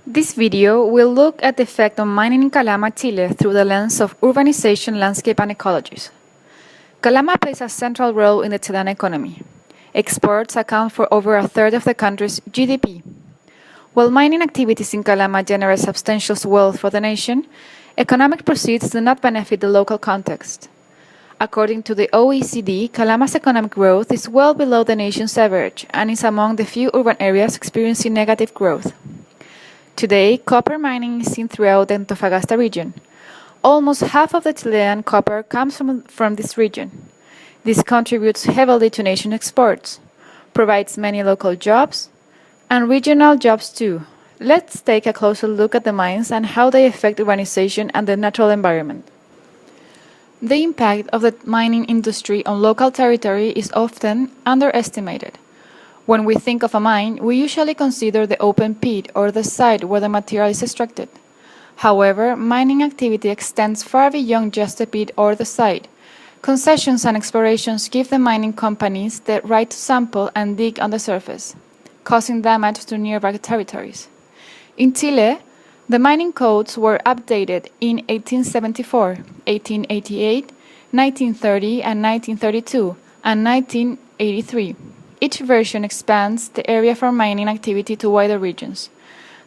This video will look at the effect of mining in Calama, Chile through the lens of urbanization, landscape, and ecologies. Calama plays a central role in the Chilean economy. Exports account for over a third of the country's GDP. While mining activities in Calama generate substantial wealth for the nation, economic proceeds do not benefit the local context. According to the OECD, Calama's economic growth is well below the nation's average and is among the few urban areas experiencing negative growth. Today, copper mining is seen throughout the Antofagasta region. Almost half of the Chilean copper comes from this region. This contributes heavily to nation exports, provides many local jobs, and regional jobs too. Let's take a closer look at the mines and how they affect urbanization and the natural environment. The impact of the mining industry on local territory is often underestimated. When we think of a mine, we usually consider the open pit or the site where the material is extracted. However, mining activity extends far beyond just the pit or the site. Concessions and explorations give the mining companies the right to sample and dig on the surface, causing damage to nearby territories. In Chile, the mining codes were updated in 1874, 1888, 1930, and 1932, and 1983. Each version expands the area for mining activity to wider regions.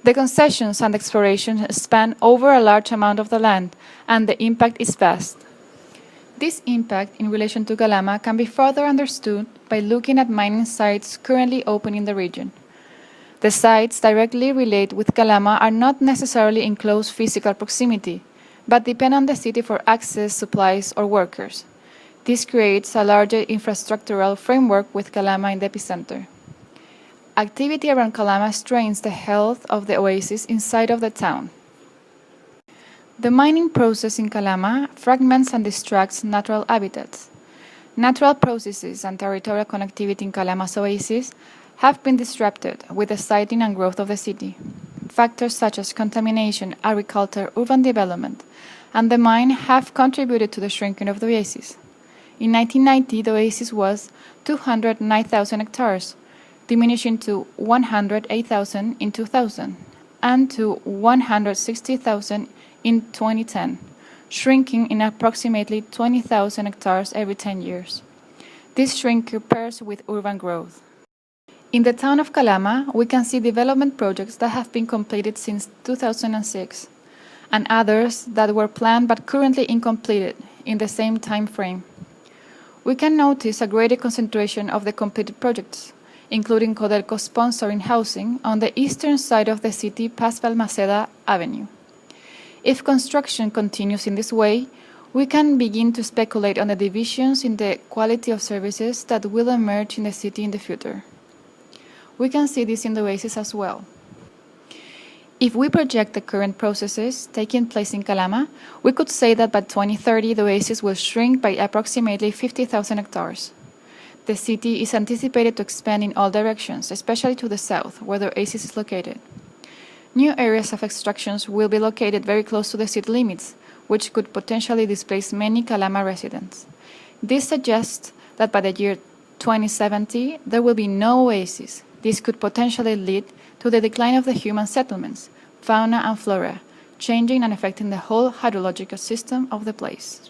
The concessions and exploration span over a large amount of the land, and the impact is vast. This impact in relation to Calama can be further understood by looking at mining sites currently open in the region. The sites directly relate with Calama are not necessarily in close physical proximity, but depend on the city for access, supplies, or workers. This creates a larger infrastructural framework with Calama in the epicenter. Activity around Calama strains the health of the oasis inside of the town. The mining process in Calama fragments and distracts natural habitats. Natural processes and territorial connectivity in Calama's oasis have been disrupted with the siting and growth of the city. Factors such as contamination, agriculture, urban development, and the mine have contributed to the shrinking of the oasis. In 1990, the oasis was 209,000 hectares, diminishing to 108,000 in 2000 and to 160,000 in 2010, shrinking in approximately 20,000 hectares every 10 years. This shrink pairs with urban growth. In the town of Calama, we can see development projects that have been completed since 2006, and others that were planned but currently incompleted in the same time frame. We can notice a greater concentration of the completed projects, including Codelco sponsoring housing on the eastern side of the city past Balmaceda Avenue. If construction continues in this way, we can begin to speculate on the divisions in the quality of services that will emerge in the city in the future. We can see this in the oasis as well. If we project the current processes taking place in Calama, we could say that by 2030 the oasis will shrink by approximately 50,000 hectares. The city is anticipated to expand in all directions, especially to the south, where the oasis is located. New areas of extractions will be located very close to the city limits, which could potentially displace many Calama residents. This suggests that by the year 2070 there will be no oasis. This could potentially lead to the decline of the human settlements, fauna and flora, changing and affecting the whole hydrological system of the place.